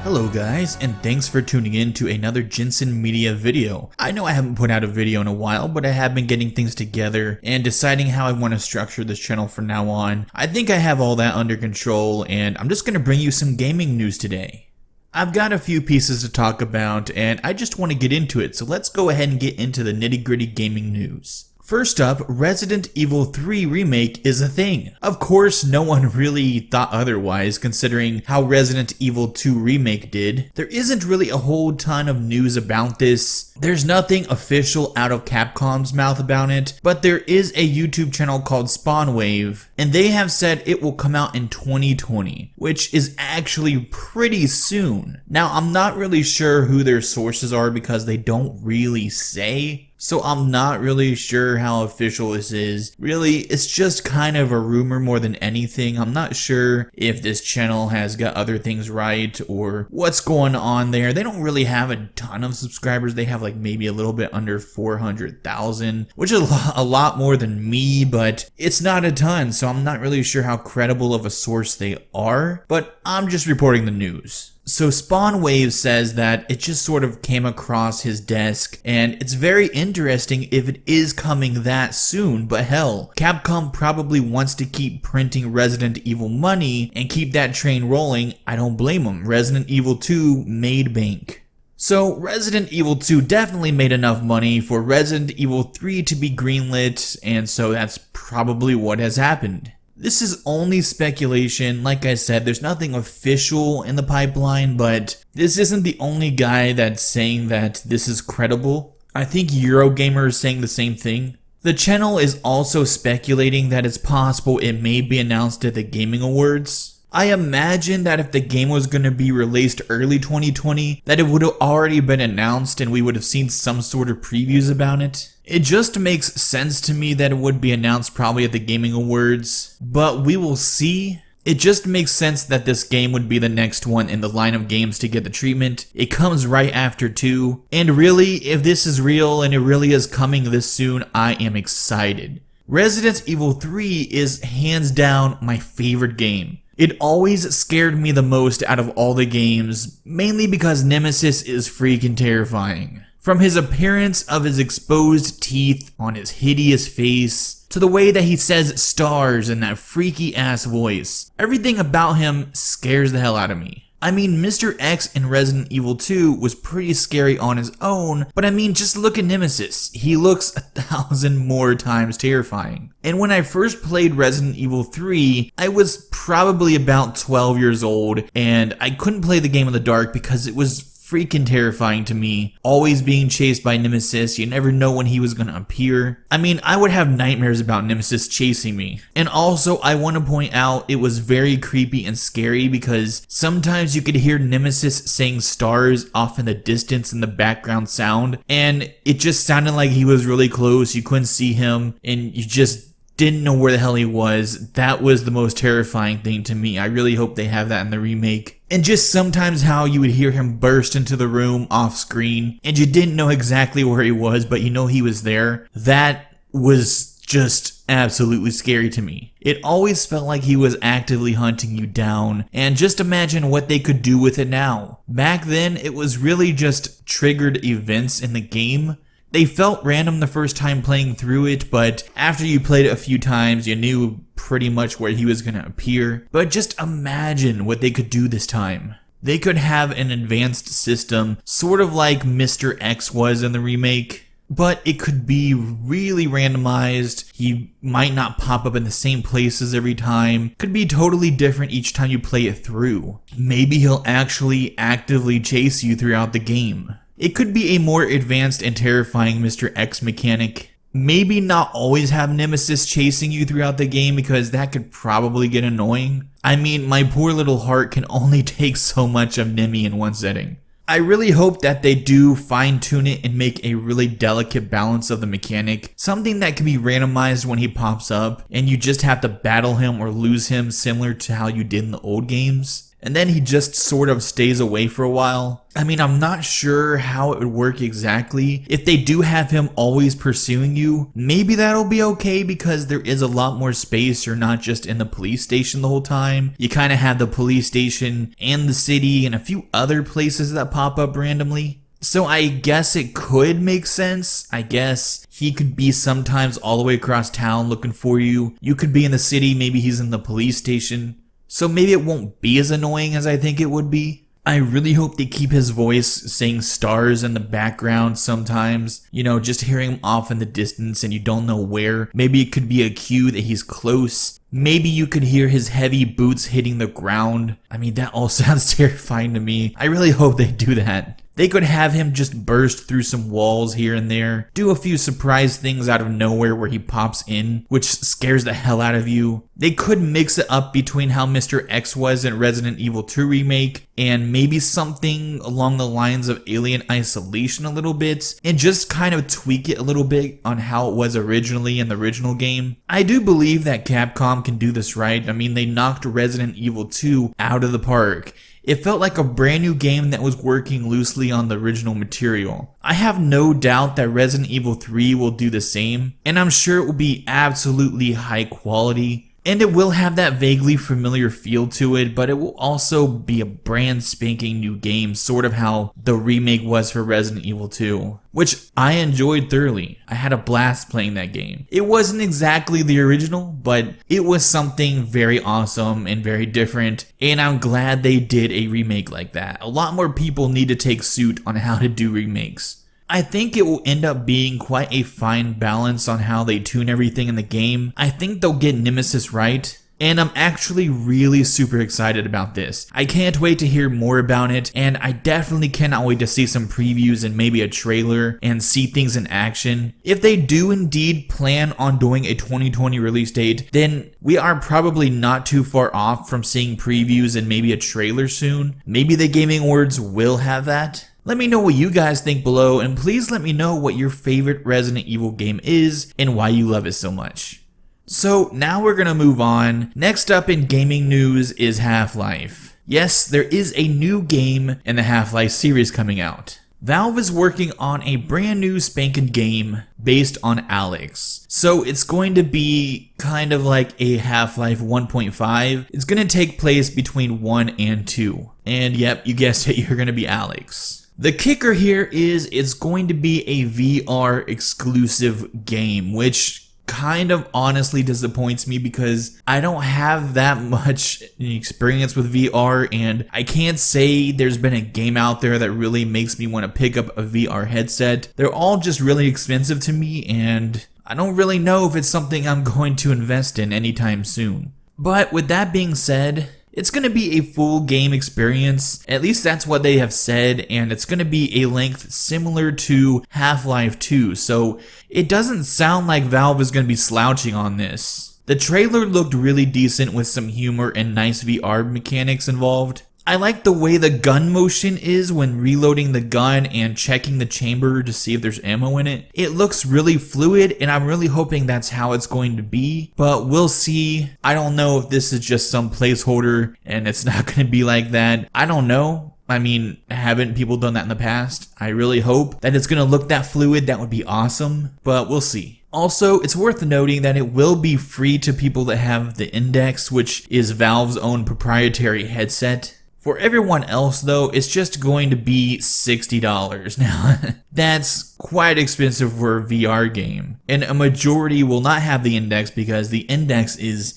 Hello guys, and thanks for tuning in to another Jensen Media video. I know I haven't put out a video in a while, but I have been getting things together and deciding how I want to structure this channel from now on. I think I have all that under control, and I'm just going to bring you some gaming news today. I've got a few pieces to talk about, and I just want to get into it, so let's go ahead and get into the nitty-gritty gaming news. First up, Resident Evil 3 Remake is a thing. Of course, no one really thought otherwise considering how Resident Evil 2 Remake did. There isn't really a whole ton of news about this. There's nothing official out of Capcom's mouth about it, but there is a YouTube channel called Spawnwave, and they have said it will come out in 2020, which is actually pretty soon. Now, I'm not really sure who their sources are because they don't really say. So I'm not really sure how official this is. Really, it's just kind of a rumor more than anything. I'm not sure if this channel has got other things right or what's going on there. They don't really have a ton of subscribers. They have like maybe a little bit under 400,000, which is a lot more than me, but it's not a ton. So I'm not really sure how credible of a source they are, but I'm just reporting the news. So Spawnwave says that it just sort of came across his desk, and it's very interesting if it is coming that soon, but hell, Capcom probably wants to keep printing Resident Evil money and keep that train rolling. I don't blame them. Resident Evil 2 made bank. So Resident Evil 2 definitely made enough money for Resident Evil 3 to be greenlit, and so that's probably what has happened. This is only speculation. Like I said, there's nothing official in the pipeline, but this isn't the only guy that's saying that this is credible. I think Eurogamer is saying the same thing. The channel is also speculating that it's possible it may be announced at the Gaming Awards. I imagine that if the game was going to be released early 2020, that it would have already been announced and we would have seen some sort of previews about it. It just makes sense to me that it would be announced probably at the Gaming Awards, but we will see. It just makes sense that this game would be the next one in the line of games to get the treatment. It comes right after 2, and really, if this is real and it really is coming this soon, I am excited. Resident Evil 3 is hands down my favorite game. It always scared me the most out of all the games, mainly because Nemesis is freaking terrifying. From his appearance of his exposed teeth on his hideous face, to the way that he says stars in that freaky ass voice, everything about him scares the hell out of me. I mean, Mr. X in Resident Evil 2 was pretty scary on his own, but I mean, just look at Nemesis. He looks 1,000 more times terrifying. And when I first played Resident Evil 3, I was probably about 12 years old, and I couldn't play the game in the dark because it was freaking terrifying to me. Always being chased by Nemesis, you never know when he was gonna appear. I mean, I would have nightmares about Nemesis chasing me. And also, I want to point out it was very creepy and scary because sometimes you could hear Nemesis saying stars off in the distance in the background sound, and it just sounded like he was really close. You couldn't see him, and you just didn't know where the hell he was. That was the most terrifying thing to me. I really hope they have that in the remake. And just sometimes how you would hear him burst into the room off screen and you didn't know exactly where he was, but you know he was there. That was just absolutely scary to me. It always felt like he was actively hunting you down, and just imagine what they could do with it now. Back then, it was really just triggered events in the game. They felt random the first time playing through it, but after you played it a few times, you knew pretty much where he was going to appear. But just imagine what they could do this time. They could have an advanced system, sort of like Mr. X was in the remake, but it could be really randomized. He might not pop up in the same places every time. Could be totally different each time you play it through. Maybe he'll actually actively chase you throughout the game. It could be a more advanced and terrifying Mr. X mechanic. Maybe not always have Nemesis chasing you throughout the game because that could probably get annoying. I mean, my poor little heart can only take so much of Nemi in one setting. I really hope that they do fine-tune it and make a really delicate balance of the mechanic. Something that can be randomized when he pops up and you just have to battle him or lose him similar to how you did in the old games. and then he just sort of stays away for a while. I mean, I'm not sure how it would work exactly. If they do have him always pursuing you, maybe that'll be okay because there is a lot more space. You're not just in the police station the whole time. You kind of have the police station and the city and a few other places that pop up randomly. So I guess it could make sense. I guess he could be sometimes all the way across town looking for you. You could be in the city, maybe he's in the police station. So maybe it won't be as annoying as I think it would be. I really hope they keep his voice saying stars in the background sometimes. You know, just hearing him off in the distance and you don't know where. Maybe it could be a cue that he's close. Maybe you could hear his heavy boots hitting the ground. I mean, that all sounds terrifying to me. I really hope they do that. They could have him just burst through some walls here and there, do a few surprise things out of nowhere where he pops in, which scares the hell out of you. They could mix it up between how Mr. X was in Resident Evil 2 Remake, and maybe something along the lines of Alien Isolation a little bit, and just kind of tweak it a little bit on how it was originally in the original game. I do believe that Capcom can do this right. I mean, they knocked Resident Evil 2 out of the park. It felt like a brand new game that was working loosely on the original material. I have no doubt that Resident Evil 3 will do the same, and I'm sure it will be absolutely high quality. And it will have that vaguely familiar feel to it, but it will also be a brand spanking new game, sort of how the remake was for Resident Evil 2, which I enjoyed thoroughly. I had a blast playing that game. It wasn't exactly the original, but it was something very awesome and very different, and I'm glad they did a remake like that. A lot more people need to take suit on how to do remakes. I think it will end up being quite a fine balance on how they tune everything in the game. I think they'll get Nemesis right, and I'm actually really super excited about this. I can't wait to hear more about it, and I definitely cannot wait to see some previews and maybe a trailer and see things in action. If they do indeed plan on doing a 2020 release date, then we are probably not too far off from seeing previews and maybe a trailer soon. Maybe the Gaming Awards will have that. Let me know what you guys think below, and please let me know what your favorite Resident Evil game is and why you love it so much. So now we're gonna move on. Next up in gaming news is Half-Life. Yes, there is a new game in the Half-Life series coming out. Valve is working on a brand new spanking game based on Alex. So it's going to be kind of like a Half-Life 1.5. It's going to take place between 1 and 2. And yep, you guessed it, you're going to be Alex. The kicker here is it's going to be a VR exclusive game, which kind of honestly disappoints me because I don't have that much experience with VR, and I can't say there's been a game out there that really makes me want to pick up a VR headset. They're all just really expensive to me, and I don't really know if it's something I'm going to invest in anytime soon. But with that being said, it's going to be a full game experience, at least that's what they have said, and it's going to be a length similar to Half-Life 2, so it doesn't sound like Valve is going to be slouching on this. The trailer looked really decent with some humor and nice VR mechanics involved. I like the way the gun motion is when reloading the gun and checking the chamber to see if there's ammo in it. It looks really fluid, and I'm really hoping that's how it's going to be, but we'll see. I don't know if this is just some placeholder and it's not going to be like that. I don't know. I mean, haven't people done that in the past? I really hope that it's going to look that fluid. That would be awesome, but we'll see. Also, it's worth noting that it will be free to people that have the Index, which is Valve's own proprietary headset. For everyone else though, it's just going to be $60 now. That's quite expensive for a VR game. And a majority will not have the Index because the Index is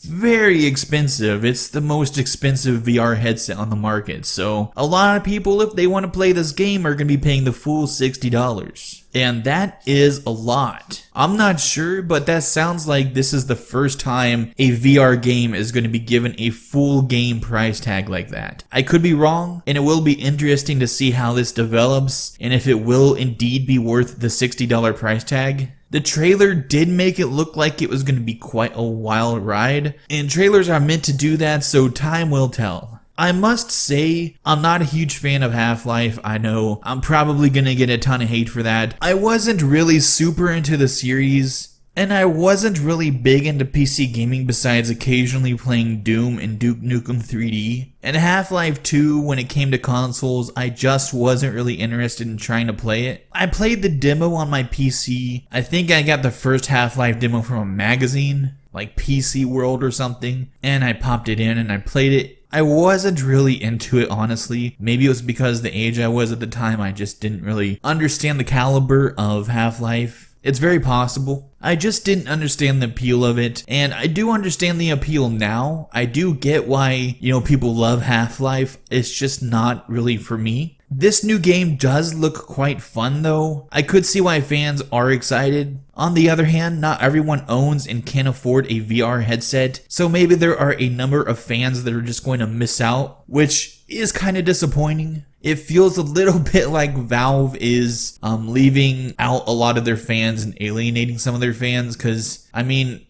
very expensive. It's the most expensive VR headset on the market. So a lot of people, if they want to play this game, are going to be paying the full $60. And that is a lot. I'm not sure, but that sounds like this is the first time a VR game is going to be given a full game price tag like that. I could be wrong, and it will be interesting to see how this develops and if it will indeed be worth the $60 price tag. The trailer did make it look like it was going to be quite a wild ride, and trailers are meant to do that, so time will tell. I must say, I'm not a huge fan of Half-Life. I know I'm probably going to get a ton of hate for that. I wasn't really super into the series. And I wasn't really big into PC gaming besides occasionally playing Doom and Duke Nukem 3D. And Half-Life 2, when it came to consoles, I just wasn't really interested in trying to play it. I played the demo on my PC. I think I got the first Half-Life demo from a magazine, like PC World or something, and I popped it in and I played it. I wasn't really into it, honestly. Maybe it was because the age I was at the time, I just didn't really understand the caliber of Half-Life. It's very possible. I just didn't understand the appeal of it, and I do understand the appeal now. I do get why, people love Half-Life. It's just not really for me. This new game does look quite fun though. I could see why fans are excited. On the other hand, not everyone owns and can afford a VR headset, so maybe there are a number of fans that are just going to miss out, which is kind of disappointing. It feels a little bit like Valve is leaving out a lot of their fans and alienating some of their fans, because,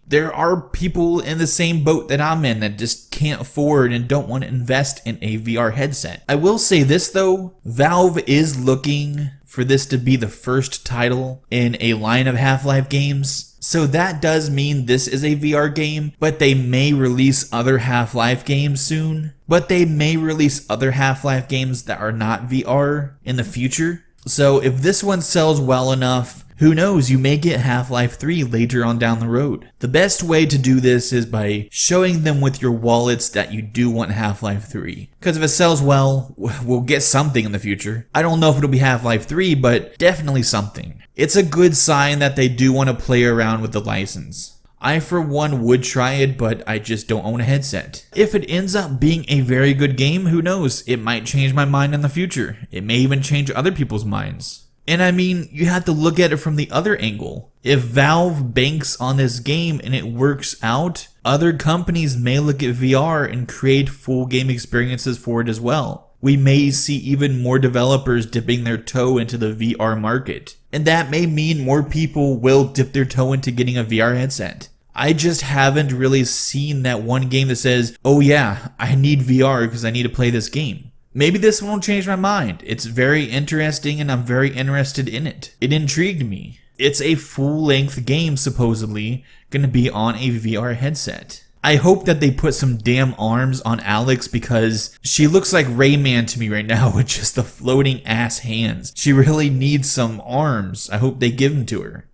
there are people in the same boat that I'm in that just can't afford and don't want to invest in a VR headset. I will say this though, Valve is looking for this to be the first title in a line of Half-Life games. So that does mean this is a VR game, but they may release other Half-Life games soon. But they may release other Half-Life games that are not VR in the future. So if this one sells well enough, who knows, you may get Half-Life 3 later on down the road. The best way to do this is by showing them with your wallets that you do want Half-Life 3. Because if it sells well, we'll get something in the future. I don't know if it'll be Half-Life 3, but definitely something. It's a good sign that they do want to play around with the license. I for one would try it, but I just don't own a headset. If it ends up being a very good game, who knows, it might change my mind in the future. It may even change other people's minds. And you have to look at it from the other angle. If Valve banks on this game and it works out, other companies may look at VR and create full game experiences for it as well. We may see even more developers dipping their toe into the VR market. And that may mean more people will dip their toe into getting a VR headset. I just haven't really seen that one game that says, oh yeah, I need VR because I need to play this game. Maybe this one will change my mind. It's very interesting and I'm very interested in it. It intrigued me. It's a full-length game, supposedly, gonna be on a VR headset. I hope that they put some damn arms on Alex because she looks like Rayman to me right now with just the floating ass hands. She really needs some arms. I hope they give them to her.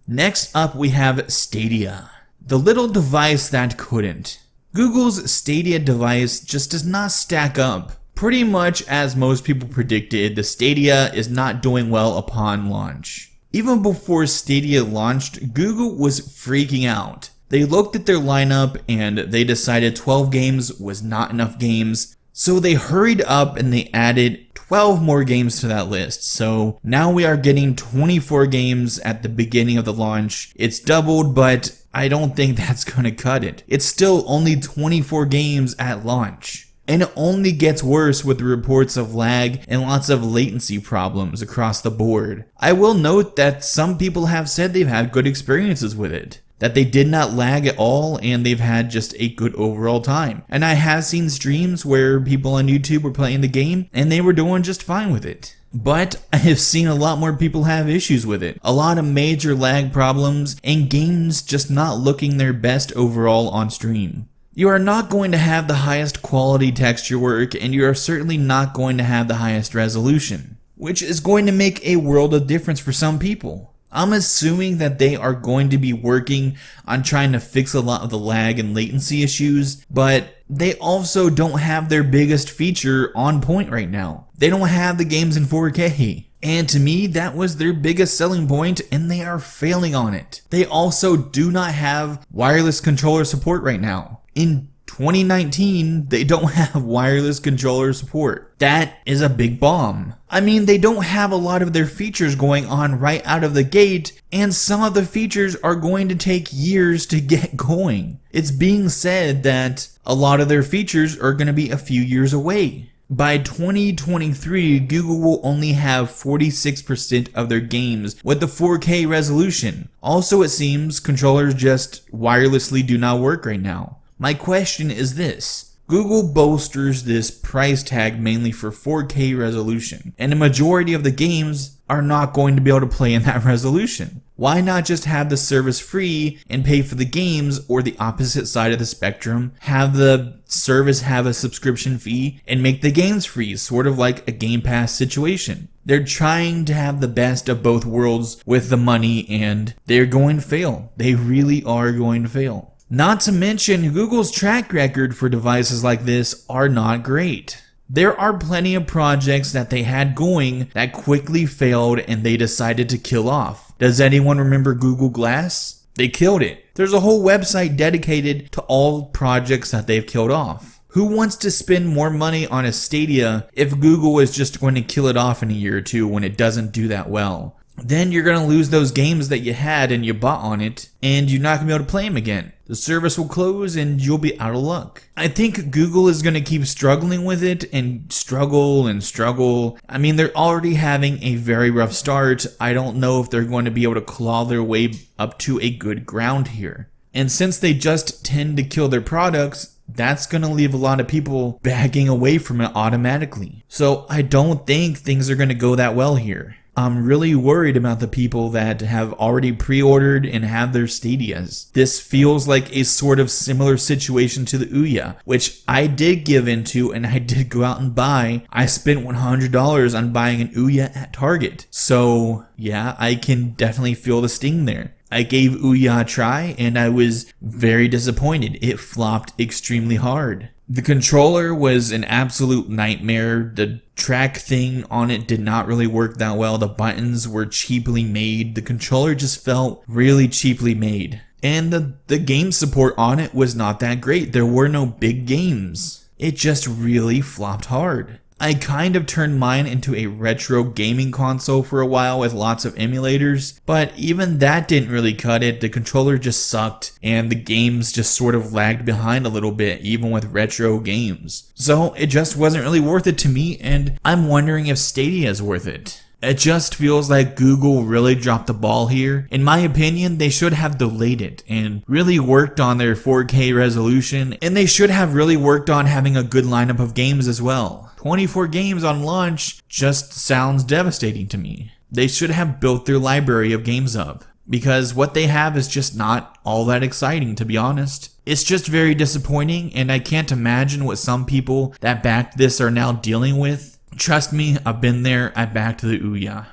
Next up we have Stadia. The little device that couldn't. Google's Stadia device just does not stack up. Pretty much as most people predicted, the Stadia is not doing well upon launch. Even before Stadia launched, Google was freaking out. They looked at their lineup and they decided 12 games was not enough games, so they hurried up and they added 12 more games to that list. So now we are getting 24 games at the beginning of the launch. It's doubled, but I don't think that's gonna cut it. It's still only 24 games at launch. And it only gets worse with the reports of lag and lots of latency problems across the board. I will note that some people have said they've had good experiences with it, that they did not lag at all and they've had just a good overall time. And I have seen streams where people on YouTube were playing the game and they were doing just fine with it. But I have seen a lot more people have issues with it. A lot of major lag problems and games just not looking their best overall on stream. You are not going to have the highest quality texture work, and you are certainly not going to have the highest resolution, which is going to make a world of difference for some people. I'm assuming that they are going to be working on trying to fix a lot of the lag and latency issues, but they also don't have their biggest feature on point right now. They don't have the games in 4K. And to me, that was their biggest selling point, and they are failing on it. They also do not have wireless controller support right now. In 2019, they don't have wireless controller support. That is a big bomb. They don't have a lot of their features going on right out of the gate, and some of the features are going to take years to get going. It's being said that a lot of their features are going to be a few years away. By 2023, Google will only have 46% of their games with the 4K resolution. Also, it seems controllers just wirelessly do not work right now. My question is this. Google bolsters this price tag mainly for 4K resolution, and the majority of the games are not going to be able to play in that resolution. Why not just have the service free and pay for the games, or the opposite side of the spectrum, have the service have a subscription fee and make the games free, sort of like a Game Pass situation. They're trying to have the best of both worlds with the money, and they're going to fail. They really are going to fail. Not to mention, Google's track record for devices like this are not great. There are plenty of projects that they had going that quickly failed and they decided to kill off. Does anyone remember Google Glass? They killed it. There's a whole website dedicated to all projects that they've killed off. Who wants to spend more money on a Stadia if Google is just going to kill it off in a year or two when it doesn't do that well? Then you're going to lose those games that you had and you bought on it, and you're not going to be able to play them again. The service will close and you'll be out of luck. I think Google is going to keep struggling with it and struggle and struggle. I mean, they're already having a very rough start. I don't know if they're going to be able to claw their way up to a good ground here. And since they just tend to kill their products, that's going to leave a lot of people backing away from it automatically. So I don't think things are going to go that well here. I'm really worried about the people that have already pre-ordered and have their Stadias. This feels like a sort of similar situation to the Ouya, which I did give into and I did go out and buy. I spent $100 on buying an Ouya at Target. So yeah, I can definitely feel the sting there. I gave Ouya a try and I was very disappointed. It flopped extremely hard. The controller was an absolute nightmare. The track thing on it did not really work that well. The buttons were cheaply made. The controller just felt really cheaply made. And the game support on it was not that great. There were no big games. It just really flopped hard. I kind of turned mine into a retro gaming console for a while with lots of emulators, but even that didn't really cut it. The controller just sucked and the games just sort of lagged behind a little bit, even with retro games. So it just wasn't really worth it to me, and I'm wondering if Stadia is worth it. It just feels like Google really dropped the ball here. In my opinion, they should have delayed it and really worked on their 4K resolution, and they should have really worked on having a good lineup of games as well. 24 games on launch just sounds devastating to me. They should have built their library of games up, because what they have is just not all that exciting, to be honest. It's just very disappointing, and I can't imagine what some people that backed this are now dealing with. Trust me, I've been there. I backed the Ouya.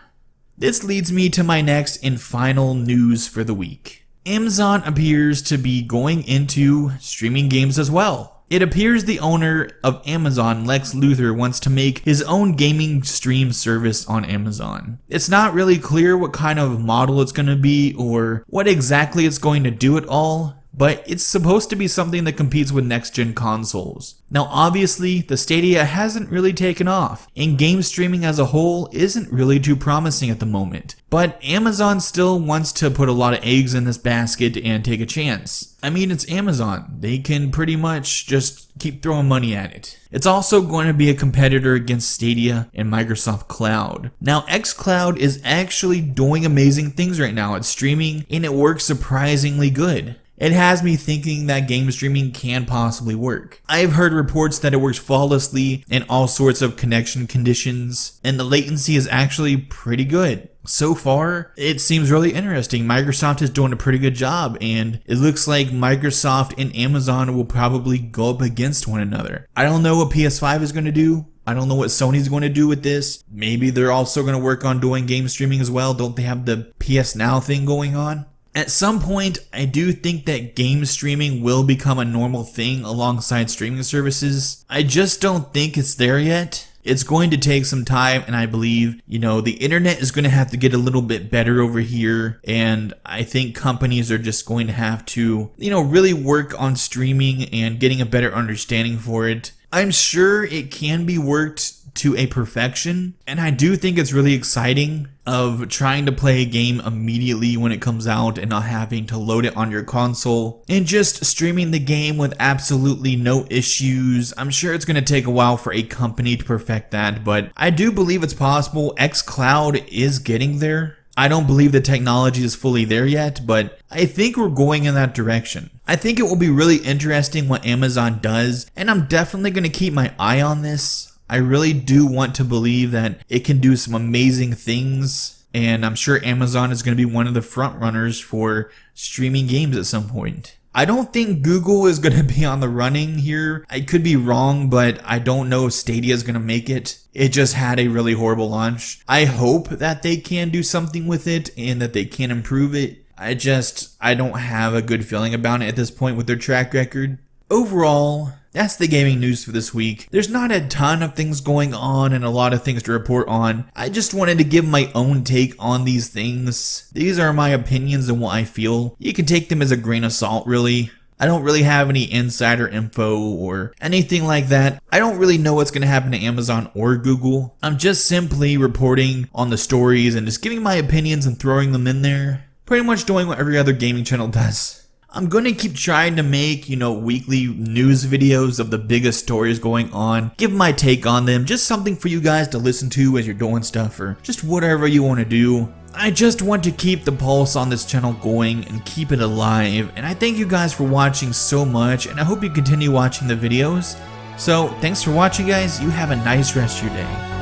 This leads me to my next and final news for the week. Amazon appears to be going into streaming games as well. It appears the owner of Amazon, Lex Luthor, wants to make his own gaming stream service on Amazon. It's not really clear what kind of model it's going to be or what exactly it's going to do at all, but it's supposed to be something that competes with next-gen consoles. Now obviously, the Stadia hasn't really taken off, and game streaming as a whole isn't really too promising at the moment. But Amazon still wants to put a lot of eggs in this basket and take a chance. I mean, it's Amazon. They can pretty much just keep throwing money at it. It's also going to be a competitor against Stadia and Microsoft Cloud. Now, xCloud is actually doing amazing things right now. It's streaming, and it works surprisingly good. It has me thinking that game streaming can possibly work. I've heard reports that it works flawlessly in all sorts of connection conditions, and the latency is actually pretty good. So far, it seems really interesting. Microsoft is doing a pretty good job, and it looks like Microsoft and Amazon will probably go up against one another. I don't know what PS5 is going to do. I don't know what Sony's going to do with this. Maybe they're also going to work on doing game streaming as well. Don't they have the PS Now thing going on? At some point, I do think that game streaming will become a normal thing alongside streaming services. I just don't think it's there yet. It's going to take some time, and I believe, the internet is going to have to get a little bit better over here, and I think companies are just going to have to, really work on streaming and getting a better understanding for it. I'm sure it can be worked to a perfection, and I do think it's really exciting of trying to play a game immediately when it comes out and not having to load it on your console and just streaming the game with absolutely no issues. I'm sure it's going to take a while for a company to perfect that, but I do believe it's possible. xCloud is getting there. I don't believe the technology is fully there yet, but I think we're going in that direction. I think it will be really interesting what Amazon does, and I'm definitely going to keep my eye on this. I really do want to believe that it can do some amazing things, and I'm sure Amazon is going to be one of the front runners for streaming games at some point. I don't think Google is going to be on the running here. I could be wrong, but I don't know if Stadia is going to make it. It just had a really horrible launch. I hope that they can do something with it and that they can improve it. I don't have a good feeling about it at this point with their track record. Overall, that's the gaming news for this week. There's not a ton of things going on and a lot of things to report on. I just wanted to give my own take on these things. These are my opinions and what I feel. You can take them as a grain of salt, really. I don't really have any insider info or anything like that. I don't really know what's going to happen to Amazon or Google. I'm just simply reporting on the stories and just giving my opinions and throwing them in there. Pretty much doing what every other gaming channel does. I'm going to keep trying to make, weekly news videos of the biggest stories going on. Give my take on them. Just something for you guys to listen to as you're doing stuff or just whatever you want to do. I just want to keep the pulse on this channel going and keep it alive. And I thank you guys for watching so much, and I hope you continue watching the videos. So, thanks for watching, guys. You have a nice rest of your day.